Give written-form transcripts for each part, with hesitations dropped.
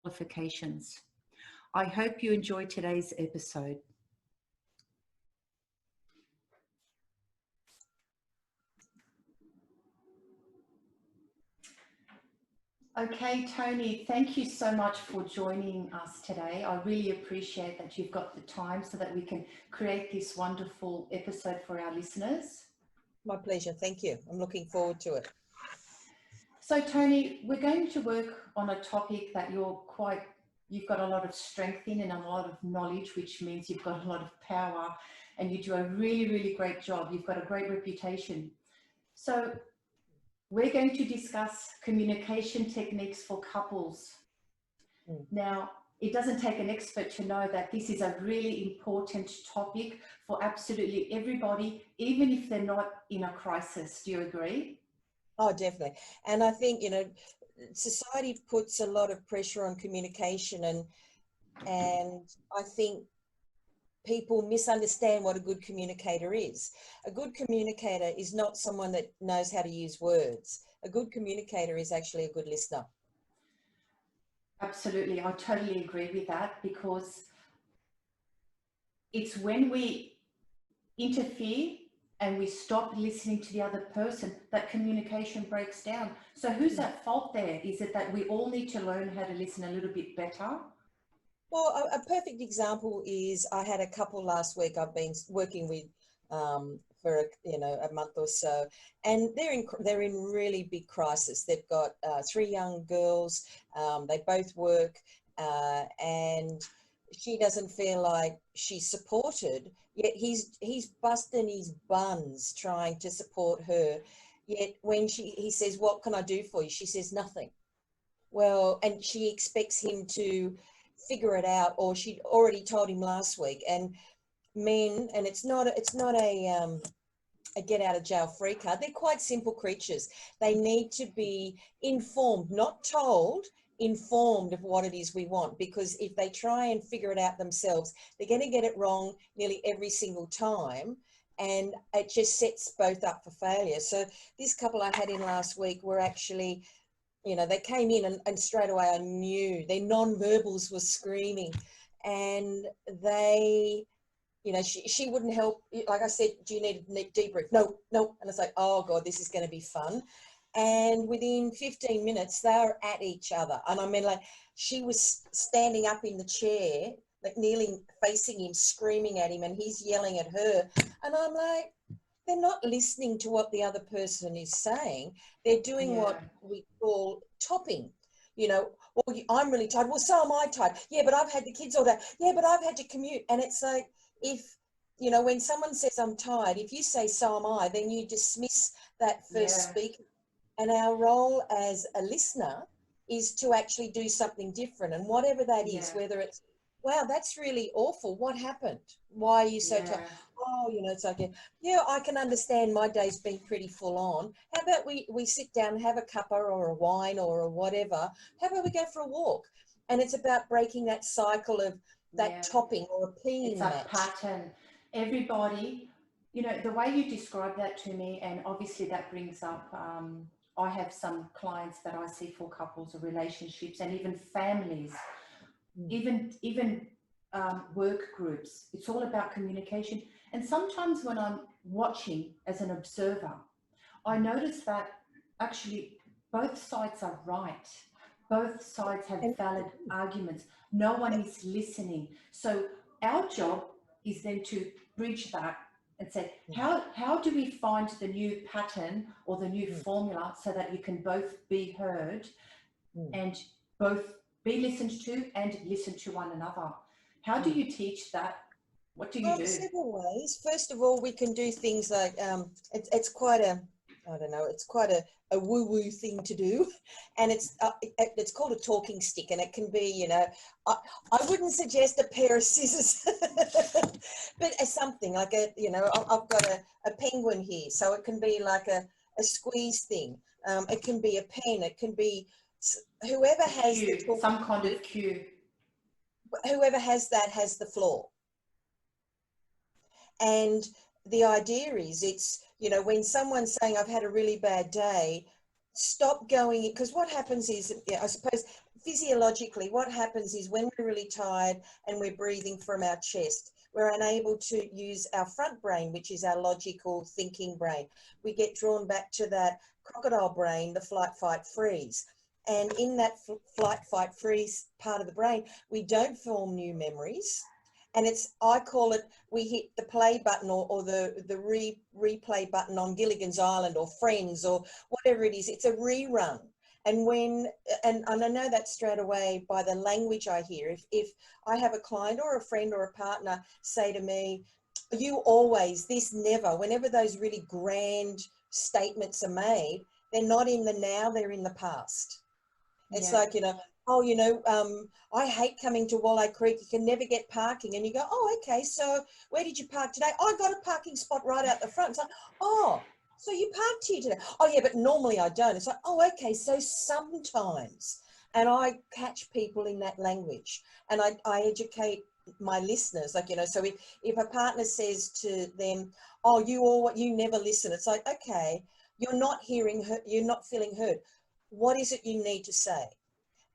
qualifications. I hope you enjoy today's episode. Okay, Tony, thank you so much for joining us today. I really appreciate that you've got the time so that we can create this wonderful episode for our listeners. My pleasure. Thank you. I'm looking forward to it. So, Tony, we're going to work on a topic that you've got a lot of strength in and a lot of knowledge, which means you've got a lot of power and you do a really, really great job. You've got a great reputation. So we're going to discuss communication techniques for couples. Now, it doesn't take an expert to know that this is a really important topic for absolutely everybody, even if they're not in a crisis. Do you agree? Oh, definitely. And I think, society puts a lot of pressure on communication and I think people misunderstand what a good communicator is. A good communicator is not someone that knows how to use words. A good communicator is actually a good listener. Absolutely. I totally agree with that, because it's when we interfere and we stop listening to the other person that communication breaks down. So who's at fault there? Is it that we all need to learn how to listen a little bit better? Well, a perfect example is I had a couple last week I've been working with for a month or so, and they're in really big crisis. They've got 3 young girls. They both work, and she doesn't feel like she's supported. Yet he's busting his buns trying to support her. Yet when he says, "What can I do for you?" she says, "Nothing." Well, and she expects him to figure it out, or she'd already told him last week. And men, and it's not a get out of jail free card. They're quite simple creatures. They need to be informed, not told, informed of what it is we want, because if they try and figure it out themselves, they're going to get it wrong nearly every single time, and it just sets both up for failure. So this couple I had in last week were actually, they came in and straight away I knew their non-verbals were screaming, and they, she wouldn't help. Like I said, "Do you need a debrief?" No. And it's like, oh God, this is going to be fun. And within 15 minutes, they were at each other. And I mean, like, she was standing up in the chair, like kneeling, facing him, screaming at him, and he's yelling at her. And I'm like, they're not listening to what the other person is saying. They're doing what we call topping. Well, I'm really tired. Well, so am I tired. Yeah, but I've had the kids all day. Yeah, but I've had to commute. And it's like, if, when someone says I'm tired, if you say so am I, then you dismiss that first speaker. And our role as a listener is to actually do something different. And whatever that is, whether it's, wow, that's really awful. What happened? Why are you so tired? Oh, it's like, I can understand my day's been pretty full on. How about we sit down and have a cuppa or a wine or a whatever? How about we go for a walk? And it's about breaking that cycle of that topping or a peeing match. It's a pattern. Everybody, the way you describe that to me, and obviously that brings up, I have some clients that I see for couples or relationships and even families, even work groups. It's all about communication. And sometimes when I'm watching as an observer, I notice that actually both sides are right. Both sides have valid arguments. No one is listening. So our job is then to bridge that and say, how do we find the new pattern or the new formula so that you can both be heard and both be listened to and listen to one another? How do you teach that? What do you do? Several ways. First of all, we can do things like, it's quite a, I don't know, it's quite a woo-woo thing to do. And it's called a talking stick, and it can be, I wouldn't suggest a pair of scissors, but something like I've got a penguin here. So it can be like a squeeze thing. It can be a pen. It can be whoever has some kind of cue. Whoever has that has the floor. And the idea is, it's, when someone's saying, I've had a really bad day, stop going, because what happens is, I suppose, physiologically, what happens is when we're really tired and we're breathing from our chest, we're unable to use our front brain, which is our logical thinking brain. We get drawn back to that crocodile brain, the flight, fight, freeze. And in that flight, fight, freeze part of the brain, we don't form new memories. And it's, I call it, we hit the play button or the replay button on Gilligan's Island or Friends or whatever it is. It's a rerun. And when, and I know that straight away by the language I hear. If I have a client or a friend or a partner say to me, you always, this never, whenever those really grand statements are made, they're not in the now, they're in the past. It's like, you know, oh, you know, I hate coming to Walleye Creek. You can never get parking. And you go, oh, okay, so where did you park today? Oh, I got a parking spot right out the front. It's like, oh, so you parked here today? Oh, yeah, but normally I don't. It's like, oh, okay, so sometimes. And I catch people in that language and I educate my listeners. Like, you know, so if a partner says to them, oh, you never listen. It's like, okay, you're not hearing her, you're not feeling heard. What is it you need to say?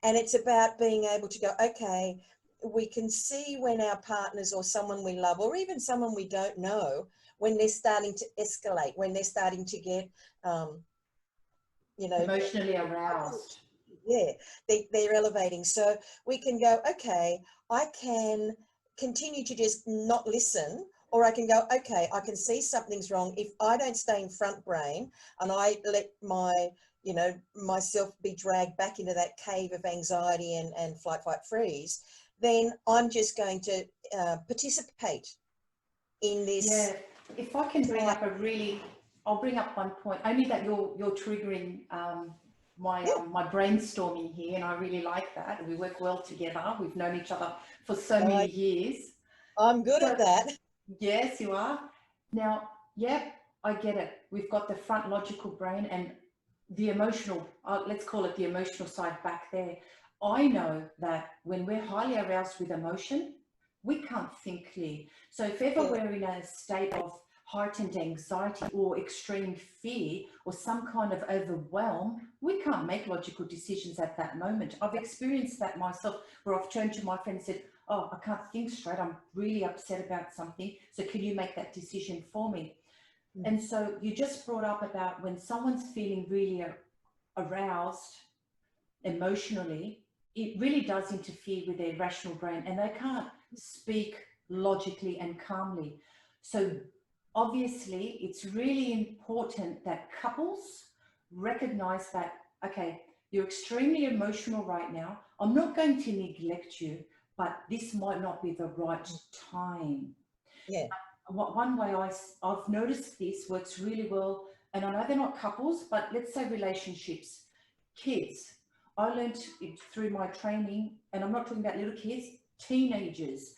And it's about being able to go, okay, we can see when our partners or someone we love or even someone we don't know, when they're starting to escalate, when they're starting to get, you know, emotionally aroused. Yeah, they're elevating. So we can go, okay, I can continue to just not listen, or I can go, okay, I can see something's wrong. If I don't stay in front brain and I let my, you know, myself be dragged back into that cave of anxiety and flight, fight, freeze, then I'm just going to participate in this. Yeah, if I can bring up I'll bring up one point, only that you're triggering my brainstorming here, and I really like that. We work well together. We've known each other for so many years. I'm good at that. Yes, you are. Now, yeah, I get it. We've got the front logical brain and the emotional, let's call it the emotional side back there. I know that when we're highly aroused with emotion, we can't think clear. So if ever we're in a state of heightened anxiety or extreme fear or some kind of overwhelm, we can't make logical decisions at that moment. I've experienced that myself, where I've turned to my friend and said, oh, I can't think straight. I'm really upset about something. So can you make that decision for me? And so you just brought up about when someone's feeling really aroused emotionally, it really does interfere with their rational brain and they can't speak logically and calmly. So obviously it's really important that couples recognize that, okay, you're extremely emotional right now. I'm not going to neglect you, but this might not be the right time. Yeah. One way I've noticed this works really well, and I know they're not couples, but let's say relationships, kids. I learned it through my training, and I'm not talking about little kids, teenagers.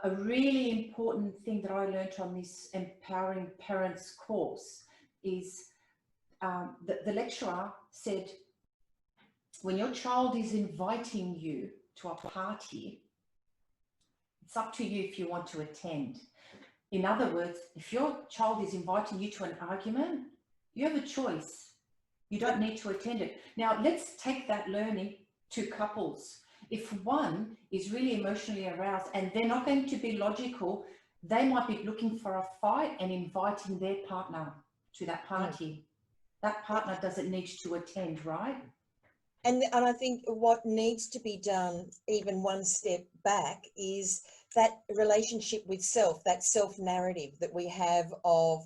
A really important thing that I learned on this Empowering Parents course is the lecturer said, when your child is inviting you to a party, it's up to you if you want to attend. In other words, if your child is inviting you to an argument, you have a choice. You don't need to attend it. Now, let's take that learning to couples. If one is really emotionally aroused and they're not going to be logical, they might be looking for a fight and inviting their partner to that party. That partner doesn't need to attend, right? And I think what needs to be done, even one step back, is that relationship with self, that self narrative that we have of,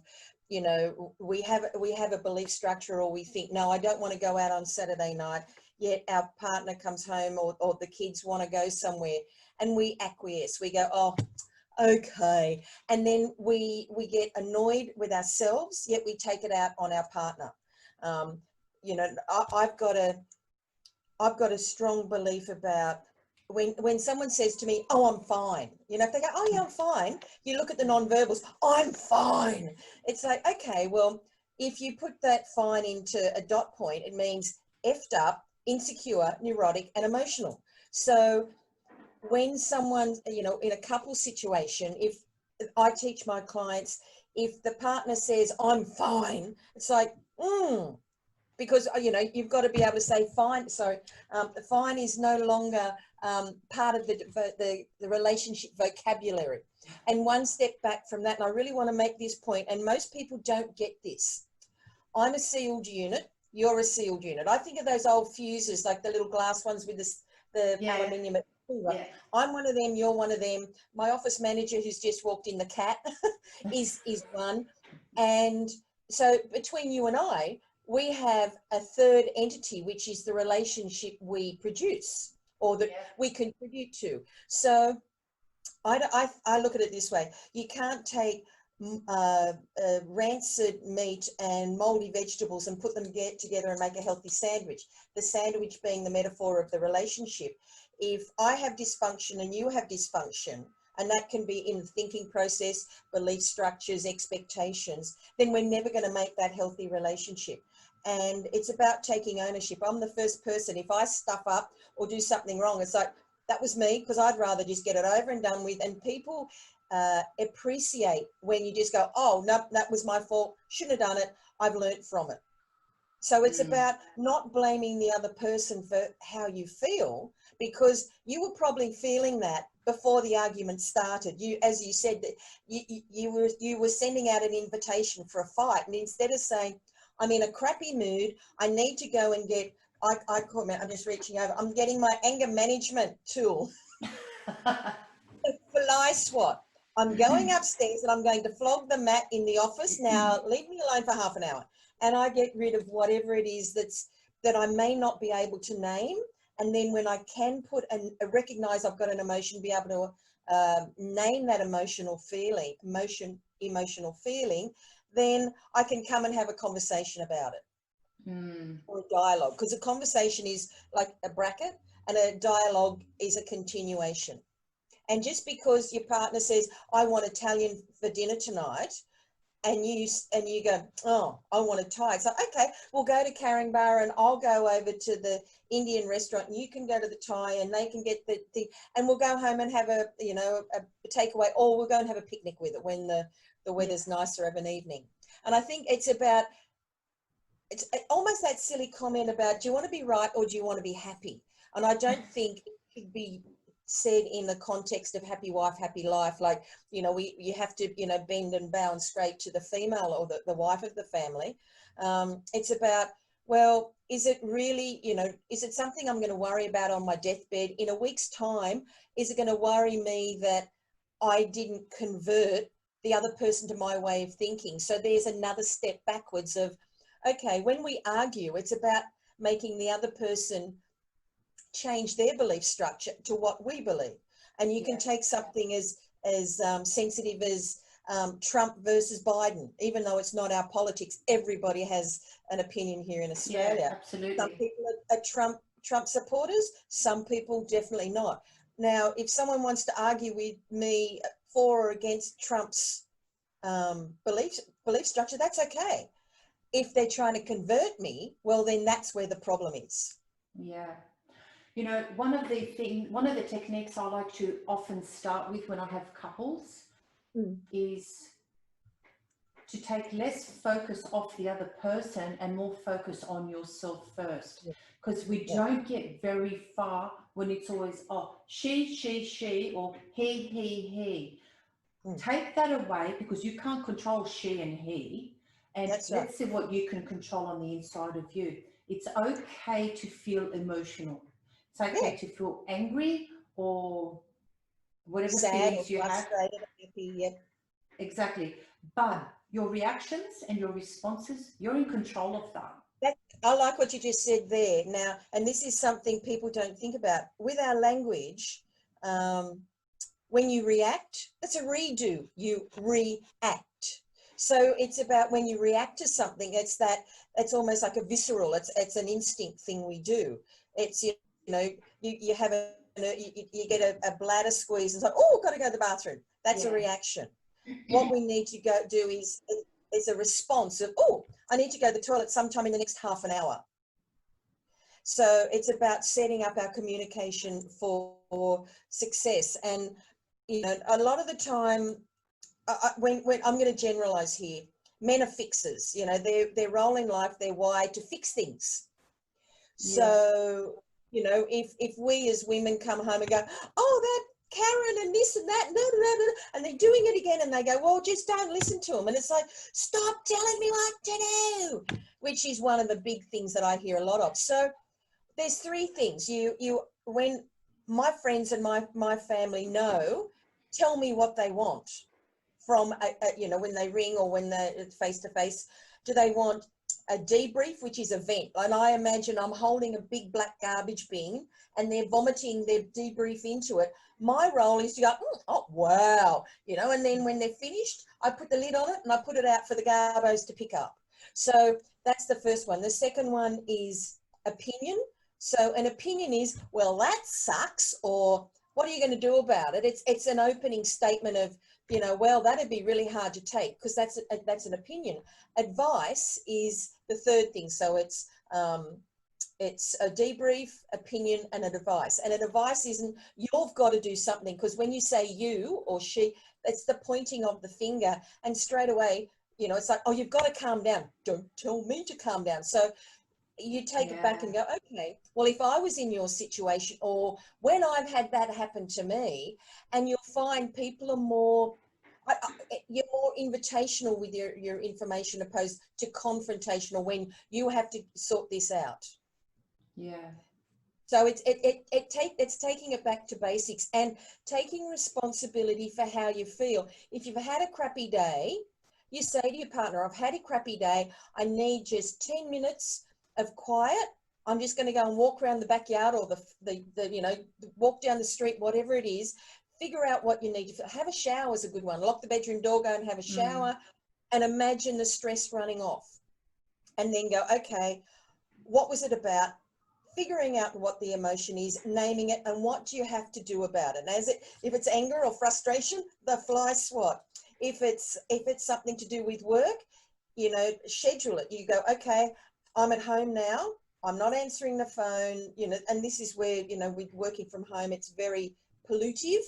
you know, we have a belief structure, or we think, no, I don't want to go out on Saturday night, yet our partner comes home or the kids want to go somewhere and we acquiesce. We go, oh, okay. And then we get annoyed with ourselves, yet we take it out on our partner. You know, I've got a strong belief about when someone says to me, oh, I'm fine. You know, if they go, oh, yeah, I'm fine. You look at the non-verbals, I'm fine. It's like, okay, well, if you put that fine into a dot point, it means effed up, insecure, neurotic, and emotional. So when someone, you know, in a couple situation, if I teach my clients, if the partner says, I'm fine, it's like, because you know, you've got to be able to say fine. Sorry, fine is no longer part of the relationship vocabulary. And one step back from that, and I really want to make this point, and most people don't get this. I'm a sealed unit. You're a sealed unit. I think of those old fuses, like the little glass ones with the aluminium. Yeah. I'm one of them. You're one of them. My office manager, who's just walked in, the cat, is one. And so between you and I, we have a third entity, which is the relationship we produce or that we contribute to. So I look at it this way. You can't take rancid meat and moldy vegetables and put them together and make a healthy sandwich. The sandwich being the metaphor of the relationship. If I have dysfunction and you have dysfunction, and that can be in the thinking process, belief structures, expectations, then we're never going to make that healthy relationship. And it's about taking ownership. I'm the first person, if I stuff up or do something wrong, it's like, that was me, because I'd rather just get it over and done with. And people appreciate when you just go, oh, no, that was my fault. Shouldn't have done it. I've learnt from it. So it's about not blaming the other person for how you feel, because you were probably feeling that before the argument started. You, as you said, that you were sending out an invitation for a fight, and instead of saying, I'm in a crappy mood, I need to go and get, I call it, I'm just reaching over, I'm getting my anger management tool. Fly swat. I'm going upstairs and I'm going to flog the mat in the office. Now leave me alone for half an hour. And I get rid of whatever it is that I may not be able to name. And then when I can put and recognize I've got an emotion, be able to name that emotional feeling, then I can come and have a conversation about it. Or a dialogue, because a conversation is like a bracket and a dialogue is a continuation. And just because your partner says, I want Italian for dinner tonight, and you go, oh, I want a Thai. So, okay, we'll go to Caringbah and I'll go over to the Indian restaurant and you can go to the Thai and they can get the thing, and we'll go home and have a takeaway, or we'll go and have a picnic with it when the weather's nicer of an evening. And I think it's about, it's almost that silly comment about, do you want to be right or do you want to be happy? And I don't think it should be said in the context of happy wife, happy life. Like, you know, you have to, you know, bend and bow and straight to the female or the wife of the family. It's about, well, is it really, you know, is it something I'm going to worry about on my deathbed? In a week's time, is it going to worry me that I didn't convert the other person to my way of thinking? So there's another step backwards of, okay, when we argue, it's about making the other person change their belief structure to what we believe. And you can take something as sensitive as Trump versus Biden, even though it's not our politics. Everybody has an opinion here in Australia. Yeah, absolutely. Some people are Trump supporters, some people definitely not. Now, if someone wants to argue with me for or against Trump's belief structure, that's okay. If they're trying to convert me, well, then that's where the problem is. Yeah. You know, one of the techniques I like to often start with when I have couples is to take less focus off the other person and more focus on yourself first. Because we don't get very far when it's always, oh, she, or he. Take that away, because you can't control she and he. And let's see what you can control on the inside of you. It's okay to feel emotional. It's okay to feel angry or whatever sad feelings you have. Happy, Exactly. But your reactions and your responses, you're in control of that. I like what you just said there. Now, and this is something people don't think about. With our language, when you react, that's a redo. You react. So it's about when you react to something, it's almost like a visceral, it's an instinct thing we do. It's, you know, you have you get a bladder squeeze and it's like, oh, got to go to the bathroom. That's a reaction. What we need to go do is a response of, oh, I need to go to the toilet sometime in the next half an hour. So it's about setting up our communication for success. And, you know, a lot of the time, when I'm going to generalize here, men are fixers, you know, their role in life, they're wired to fix things. Yeah. So, you know, if we as women come home and go, oh, that Karen and this and that, and they're doing it again, and they go, well, just don't listen to them. And it's like, stop telling me what to do, which is one of the big things that I hear a lot of. So there's three things. When my friends and my family know, tell me what they want from, you know, when they ring or when they're face to face. Do they want a debrief, which is a vent? And I imagine I'm holding a big black garbage bin and they're vomiting their debrief into it. My role is to go, oh, wow, you know, and then when they're finished, I put the lid on it and I put it out for the garbos to pick up. So that's the first one. The second one is opinion. So an opinion is, well, that sucks, or what are you going to do about it? It's an opening statement of, you know, well, that'd be really hard to take, because that's an opinion. Advice is the third thing. So it's a debrief, opinion, and an advice. And an advice isn't, you've got to do something, because when you say you or she, it's the pointing of the finger, and straight away, you know, it's like, oh, you've got to calm down. Don't tell me to calm down. So you take it back and go, okay, well, if I was in your situation, or when I've had that happen to me, and you'll find people are more, you're more invitational with your information opposed to confrontational when you have to sort this out. Yeah. So it's taking it back to basics and taking responsibility for how you feel. If you've had a crappy day, you say to your partner, I've had a crappy day. I need just 10 minutes of quiet. I'm just going to go and walk around the backyard, or the you know, walk down the street, whatever it is. Figure out what you need to have. A shower is a good one. Lock the bedroom door, go and have a shower, and imagine the stress running off. And then go, okay, what was it about? Figuring out what the emotion is, naming it, and what do you have to do about it? And if it's anger or frustration, the fly swat. If it's something to do with work, you know, schedule it. You go, okay, I'm at home now. I'm not answering the phone, you know, and this is where, you know, with working from home, it's very pollutive.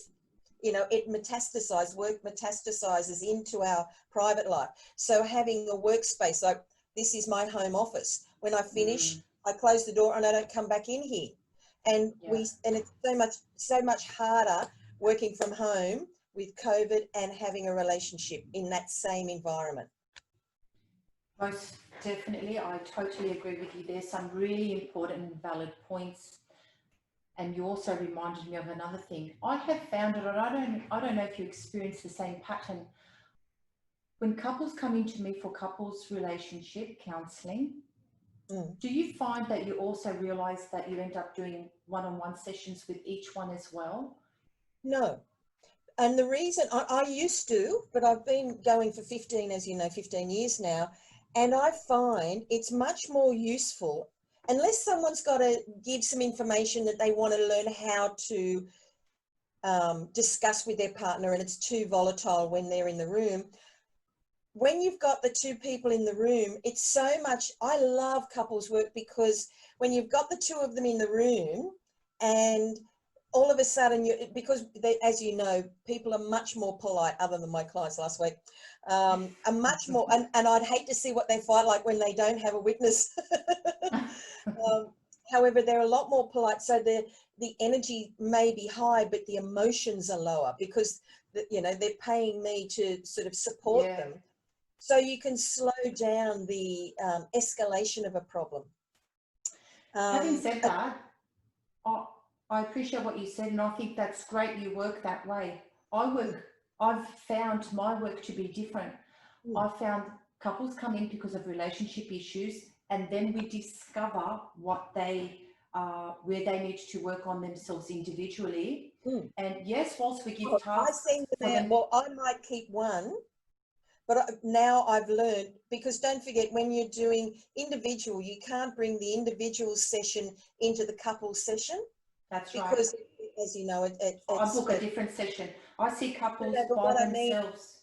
You know, work metastasizes into our private life. So having a workspace, like this is my home office. When I finish, I close the door and I don't come back in here. And it's so much harder working from home with COVID and having a relationship in that same environment. Most definitely, I totally agree with you. There's some really important and valid points. And you also reminded me of another thing. I have found it, and I don't know if you experience the same pattern. When couples come into me for couples relationship counselling, do you find that you also realise that you end up doing one-on-one sessions with each one as well? No. And the reason I used to, but I've been going for 15 years now, and I find it's much more useful, unless someone's got to give some information that they want to learn how to discuss with their partner, and it's too volatile when they're in the room. When you've got the two people in the room, it's so much, I love couples work, because when you've got the two of them in the room, and all of a sudden, as you know, people are much more polite, other than my clients last week, are much more, and I'd hate to see what they fight like when they don't have a witness. However, they're a lot more polite, so the energy may be high, but the emotions are lower, because you know, they're paying me to sort of support them. So you can slow down the escalation of a problem. Having said that, I appreciate what you said, and I think that's great you work that way. I've found my work to be different. I've found couples come in because of relationship issues, and then we discover what where they need to work on themselves individually. And yes, whilst we give tasks, I might keep one, but now I've learned, because don't forget, when you're doing individual, you can't bring the individual session into the couple session. That's right. Because, as you know, I book a different session. I see couples by themselves.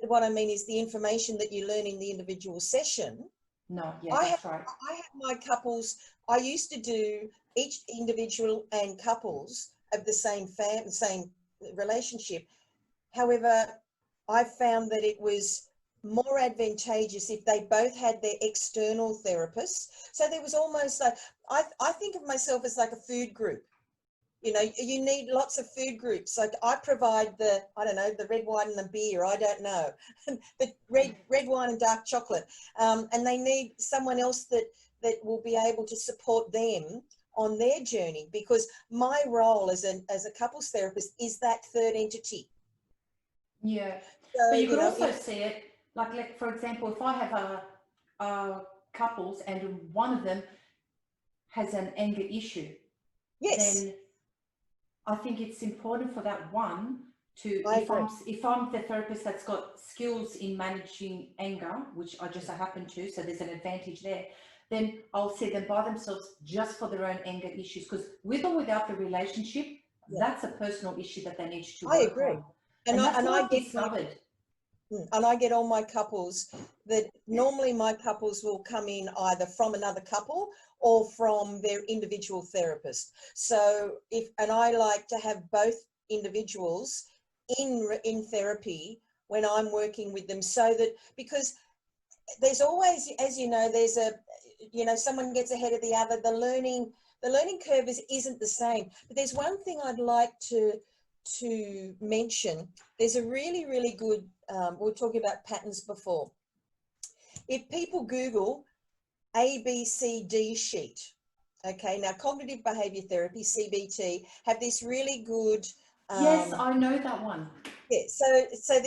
What I mean is the information that you learn in the individual session. No, that's right. I have my couples, I used to do each individual and couples of the same relationship. However, I found that it was more advantageous if they both had their external therapists. So there was almost like, I think of myself as like a food group. You know, you need lots of food groups. Like I provide the, I don't know, the red wine and the beer, I don't know, the red wine and dark chocolate. And they need someone else that will be able to support them on their journey, because my role as a couples therapist is that third entity. Yeah. So, But you you could know, also see it, like for example, if I have a couples and one of them has an anger issue, yes, then I think it's important for that one to, I if agree. I'm the therapist that's got skills in managing anger, which I just so happen to, so there's an advantage there, then I'll see them by themselves just for their own anger issues, because with or without the relationship, Yeah, that's a personal issue that they need to I work agree. on. And And I that's and what I I've get my discovered. and I get all my couples that normally my couples will come in either from another couple or from their individual therapist. So and I like to have both individuals in therapy when I'm working with them, so that, because there's always, as you know, there's someone gets ahead of the other. The learning curve isn't the same. But there's one thing I'd like to mention. There's a really, really good, we were talking about patterns before. If people Google ABCD sheet, okay, now cognitive behavior therapy, CBT, have this really good, Yes, I know that one. yeah,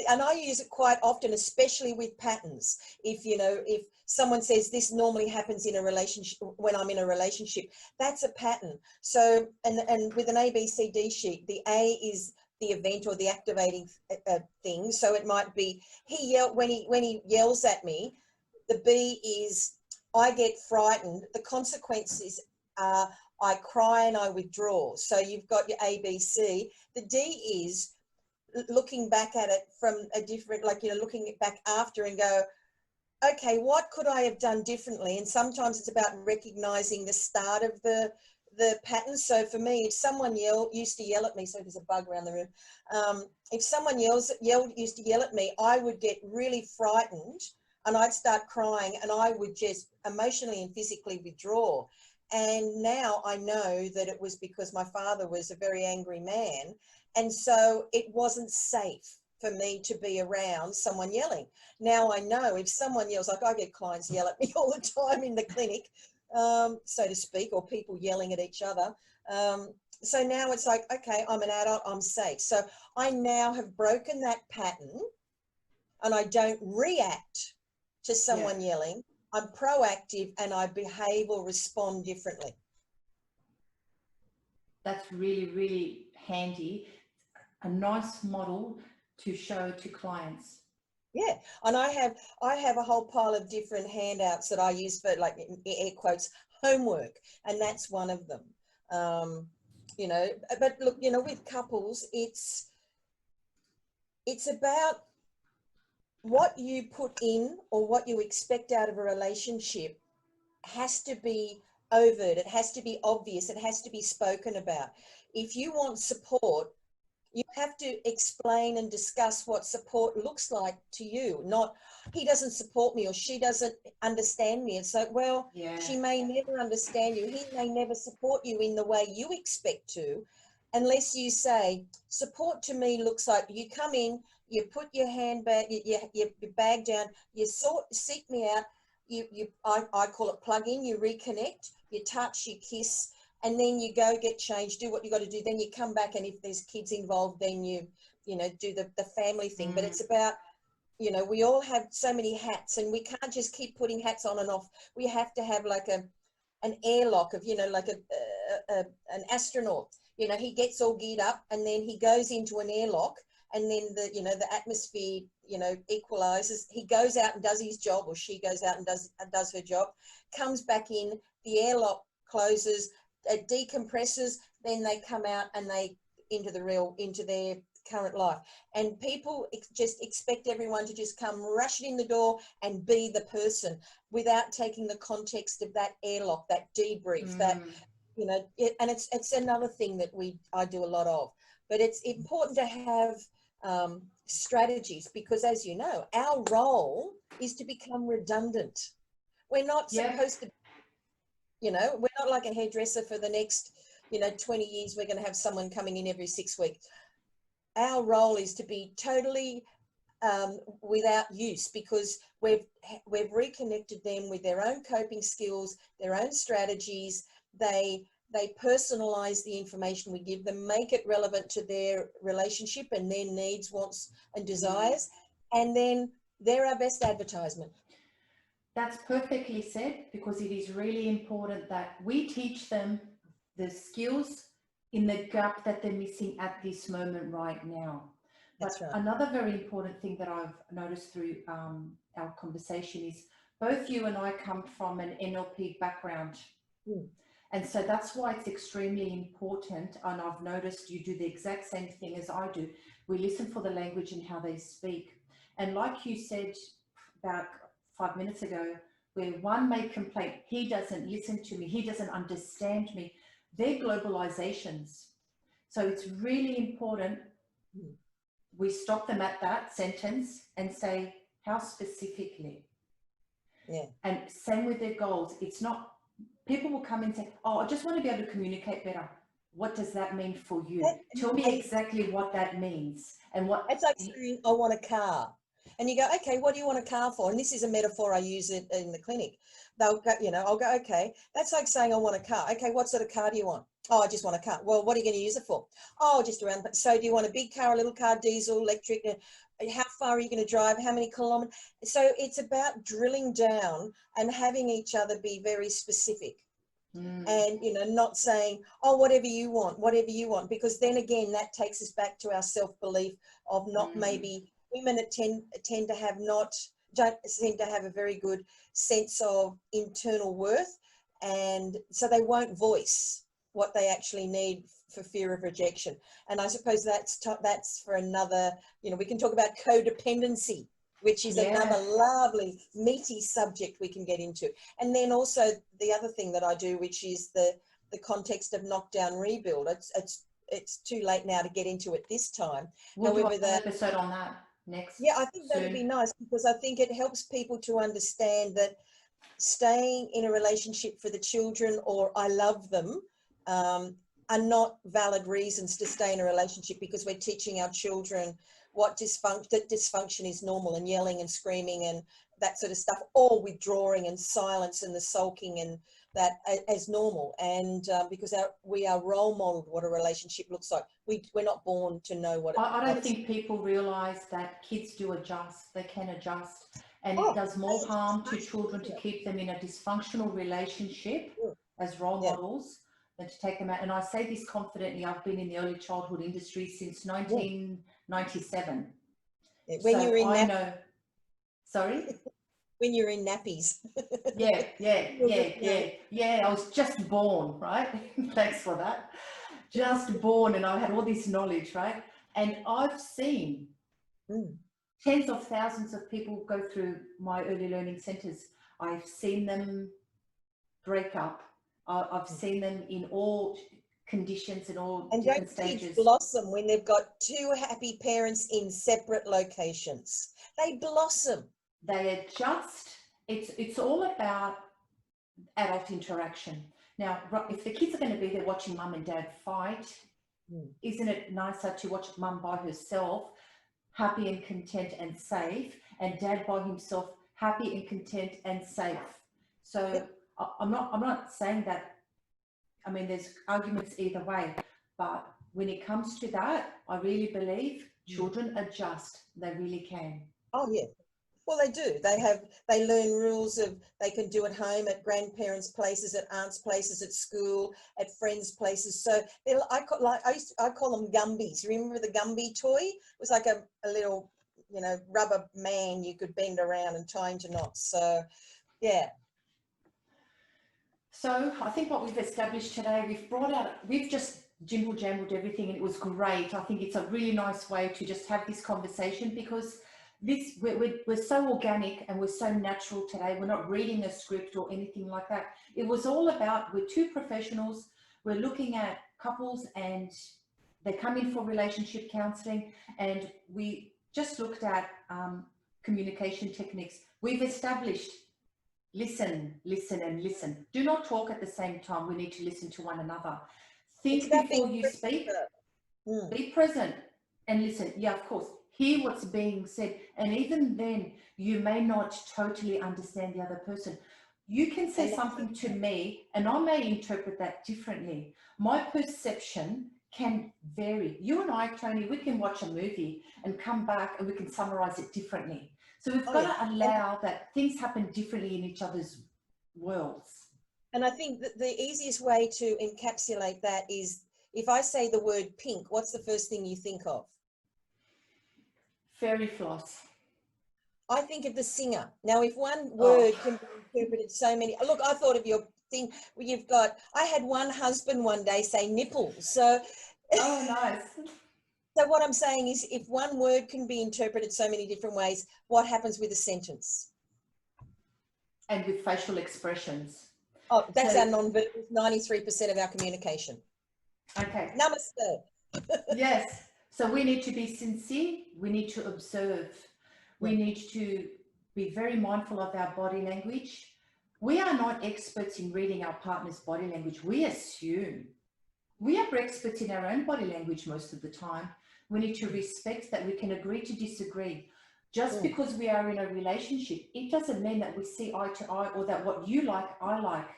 and I use it quite often, especially with patterns. If someone says this normally happens in a relationship, when I'm in a relationship, that's a pattern. So, and with an ABCD sheet, the A is the event or the activating thing. So it might be when he yells at me. The B is I get frightened. The consequences are I cry and I withdraw. So you've got your ABC. The D is looking back at it from a different, looking back after and go, okay, what could I have done differently? And sometimes it's about recognizing the start of the pattern. So for me, if someone used to yell at me, so there's a bug around the room. If someone used to yell at me, I would get really frightened and I'd start crying and I would just emotionally and physically withdraw. And now I know that it was because my father was a very angry man. And so it wasn't safe for me to be around someone yelling. Now I know if someone yells, like I get clients yell at me all the time in the clinic, so to speak, or people yelling at each other. So now it's like, okay, I'm an adult, I'm safe. So I now have broken that pattern and I don't react to someone yelling. I'm proactive and I behave or respond differently. That's really, really handy. A nice model to show to clients. Yeah, and I have a whole pile of different handouts that I use for, like, air quotes, homework, and that's one of them. But look, with couples, it's about what you put in or what you expect out of a relationship has to be overt. It has to be obvious. It has to be spoken about. If you want support, you have to explain and discuss what support looks like to you. Not, he doesn't support me or she doesn't understand me. It's like, well, she may never understand you. He may never support you in the way you expect to, unless you say, support to me looks like you come in, you put your handbag, your bag down, you seek me out, I call it plug in, you reconnect, you touch, you kiss, and then you go get changed, do what you got to do. Then you come back, and if there's kids involved, then you do the family thing. But it's about, we all have so many hats, and we can't just keep putting hats on and off. We have to have like an airlock of, like an astronaut. He gets all geared up, and then he goes into an airlock, and then the atmosphere equalizes. He goes out and does his job, or she goes out and does her job, comes back in, the airlock closes, it decompresses, then they come out and they into their current life. And people just expect everyone to just come rushing in the door and be the person without taking the context of that airlock, that debrief, that, and it's another thing that I do a lot of. But it's important to have strategies, because as you know, our role is to become redundant. We're not Yeah. supposed to, we're not like a hairdresser for the next, 20 years. We're going to have someone coming in every 6 weeks. Our role is to be totally without use, because we've reconnected them with their own coping skills, their own strategies. They personalize the information we give them, make it relevant to their relationship and their needs, wants and desires, and then they're our best advertisement. That's perfectly said, because it is really important that we teach them the skills in the gap that they're missing at this moment right now. That's But right. another very important thing that I've noticed through our conversation is both you and I come from an NLP background. Mm. And so that's why it's extremely important. And I've noticed you do the exact same thing as I do. We listen for the language and how they speak. And like you said about 5 minutes ago, where one may complain, he doesn't listen to me, he doesn't understand me. They're globalizations. So it's really important we stop them at that sentence and say, how specifically? Yeah. And same with their goals. It's not, people will come and say, oh, I just want to be able to communicate better. What does that mean for you? Tell me exactly what that means. And what it's like saying, I want a car. And you go, okay, what do you want a car for? And this is a metaphor I use it in the clinic. They'll go, I'll go, okay, that's like saying I want a car. Okay, what sort of car do you want? Oh, I just want a car. Well, what are you going to use it for? Oh, just around. So do you want a big car, a little car, diesel, electric? How far are you going to drive? How many kilometers? So it's about drilling down and having each other be very specific. And, not saying, oh, whatever you want, because then again, that takes us back to our self-belief of not maybe women that tend to have don't seem to have a very good sense of internal worth. And so they won't voice what they actually need for fear of rejection. And I suppose that's for another, we can talk about codependency, which is another lovely meaty subject we can get into. And then also the other thing that I do, which is the context of knockdown rebuild. It's too late now to get into it this time. We'll do an episode on that next. Yeah, I think that would be nice, because I think it helps people to understand that staying in a relationship for the children, or I love them, are not valid reasons to stay in a relationship, because we're teaching our children what dysfunction is normal, and yelling and screaming and that sort of stuff, or withdrawing and silence and the sulking and that as normal. And because we are role modeled what a relationship looks like. We're not born to know what I don't think people realize that kids do adjust. They can adjust, and it does more harm to children to keep them in a dysfunctional relationship as role models than to take them out. And I say this confidently, I've been in the early childhood industry since 1997. When you're in sorry? When you're in nappies. Yeah. I was just born, right? Thanks for that. Just born, and I had all this knowledge, right? And I've seen tens of thousands of people go through my early learning centers. I've seen them break up. I've seen them in all conditions and all different stages. Kids blossom when they've got two happy parents in separate locations. They blossom. They adjust. It's all about adult interaction. Now, if the kids are going to be there watching mum and dad fight, isn't it nicer to watch mum by herself, happy and content and safe, and dad by himself, happy and content and safe? So I'm not saying that. I mean, there's arguments either way, but when it comes to that, I really believe children adjust. They really can. Oh yeah. Well, they do. They learn rules of, they can do at home, at grandparents' places, at aunts' places, at school, at friends' places. So I call them Gumbies. Remember the Gumby toy? It was like a little, rubber man you could bend around and tie into knots. So, yeah. So I think what we've established today, we've just jimble jambled everything, and it was great. I think it's a really nice way to just have this conversation, because we're so organic and we're so natural today. We're not reading a script or anything like that. It was all about, we're two professionals, we're looking at couples, and they come in for relationship counselling, and we just looked at communication techniques. We've established listen, listen, and listen. Do not talk at the same time. We need to listen to one another. It's Think about before being you present. speak. Mm. Be present and listen. Yeah, of course. Hear what's being said. And even then, you may not totally understand the other person. You can say something to me and I may interpret that differently. My perception can vary. You and I, Tony, we can watch a movie and come back and we can summarize it differently. So we've got to allow that things happen differently in each other's worlds. And I think that the easiest way to encapsulate that is, if I say the word pink, what's the first thing you think of? Fairy floss. I think of the singer. Now, if one word can be interpreted so many, look, I thought of your thing where you've got, I had one husband one day say nipples. So, oh, nice. So what I'm saying is, if one word can be interpreted so many different ways, what happens with a sentence? And with facial expressions. Oh, that's our non-verbal, 93% of our communication. Okay. Namaste. Yes. So we need to be sincere. We need to observe. We need to be very mindful of our body language. We are not experts in reading our partner's body language. We assume. We are experts in our own body language most of the time. We need to respect that we can agree to disagree. Just because we are in a relationship, it doesn't mean that we see eye to eye or that what you like, I like.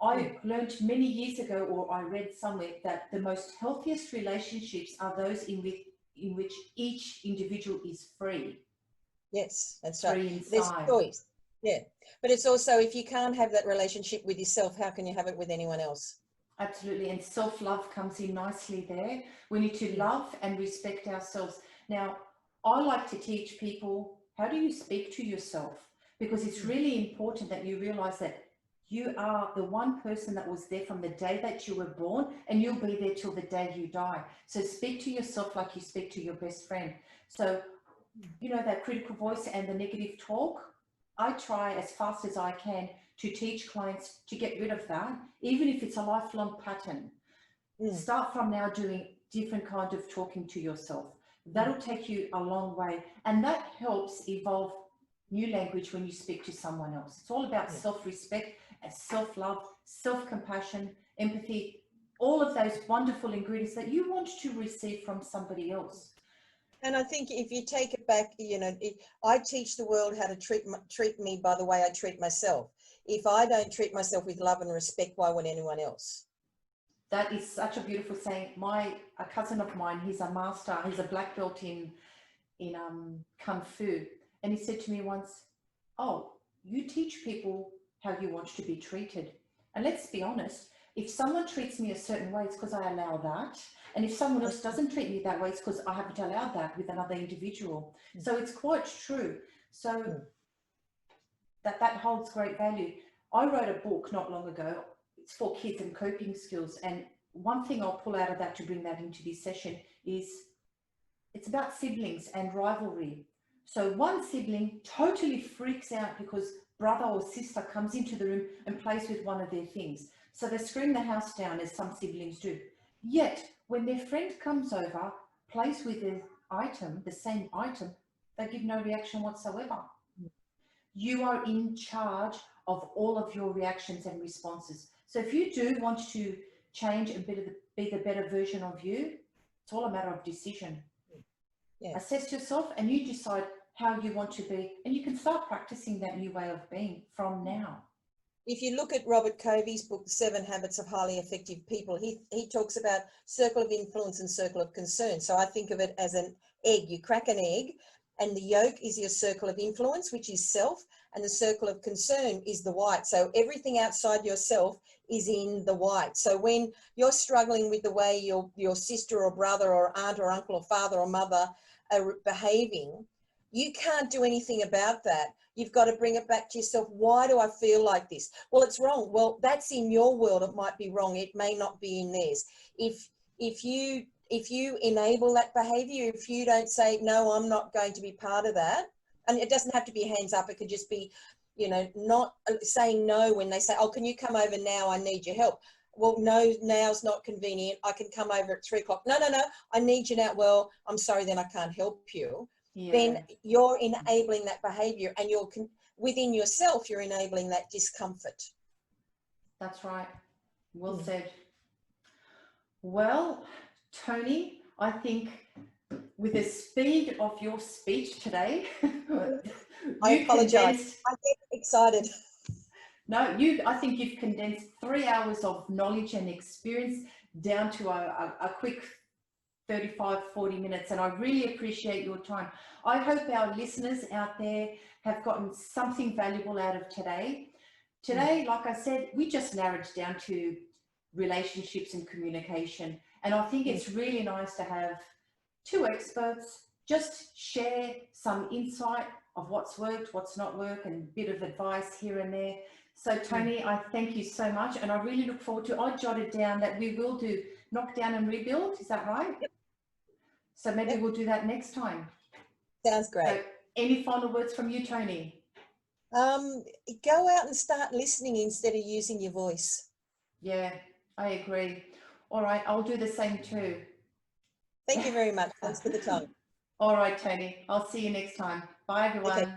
I learned many years ago, or I read somewhere, that the most healthiest relationships are those in which each individual is free. Yes, that's right. Free There's inside. choice. Yeah. But it's also, if you can't have that relationship with yourself, how can you have it with anyone else? Absolutely. And self-love comes in nicely there. We need to love and respect ourselves. Now, I like to teach people, how do you speak to yourself? Because it's really important that you realize that you are the one person that was there from the day that you were born, and you'll be there till the day you die. So speak to yourself like you speak to your best friend. So, you know, that critical voice and the negative talk, I try as fast as I can to teach clients to get rid of that, even if it's a lifelong pattern. Start from now doing different kind of talking to yourself. That'll take you a long way, and that helps evolve new language when you speak to someone else. It's all about self-respect, self-love, self-compassion, empathy, all of those wonderful ingredients that you want to receive from somebody else. And I think if you take it back, you know, I teach the world how to treat me by the way I treat myself. If I don't treat myself with love and respect, why would anyone else? That is such a beautiful saying. A cousin of mine, he's a master, he's a black belt in Kung Fu. And he said to me once, oh, you teach people how you want to be treated. And let's be honest, if someone treats me a certain way, it's because I allow that. And if someone else doesn't treat me that way, it's because I haven't allowed that with another individual. So it's quite true. So that holds great value. I wrote a book not long ago. It's for kids and coping skills. And one thing I'll pull out of that to bring that into this session is it's about siblings and rivalry. So one sibling totally freaks out because brother or sister comes into the room and plays with one of their things. So they scream the house down, as some siblings do. Yet when their friend comes over, plays with their item, the same item, they give no reaction whatsoever. You are in charge of all of your reactions and responses. So if you do want to change and be the better version of you, it's all a matter of decision. Assess yourself and you decide how you want to be, and you can start practicing that new way of being from now. If you look at Robert Covey's book, The 7 Habits of Highly Effective People, he talks about circle of influence and circle of concern. So I think of it as an egg. You crack an egg and the yolk is your circle of influence, which is self, and the circle of concern is the white. So everything outside yourself is in the white. So when you're struggling with the way your sister or brother or aunt or uncle or father or mother are behaving, you can't do anything about that. You've got to bring it back to yourself. Why do I feel like this? Well, it's wrong. Well, that's in your world. It might be wrong. It may not be in theirs. If you enable that behavior, if you don't say, no, I'm not going to be part of that, and it doesn't have to be hands up. It could just be, you know, not saying no when they say, oh, can you come over now? I need your help. Well, no, now's not convenient. I can come over at 3 o'clock. No, I need you now. Well, I'm sorry, then I can't help you. then you're enabling that behavior, and you're within yourself, you're enabling that discomfort. That's right. Well said. Well, Tony, I think with the speed of your speech today, I apologize. I get excited. No, I think you've condensed 3 hours of knowledge and experience down to a quick 35, 40 minutes. And I really appreciate your time. I hope our listeners out there have gotten something valuable out of today. Today, like I said, we just narrowed it down to relationships and communication. And I think it's really nice to have two experts just share some insight of what's worked, what's not worked, and a bit of advice here and there. So Tony, I thank you so much, and I really look forward to, I jotted down that we will do knock down and rebuild, is that right? Yep. So maybe we'll do that next time. Sounds great. So any final words from you, Tony? Go out and start listening instead of using your voice. Yeah, I agree. All right, I'll do the same too. Thank you very much. Thanks for the time. All right, Tony, I'll see you next time. Bye, everyone. Okay.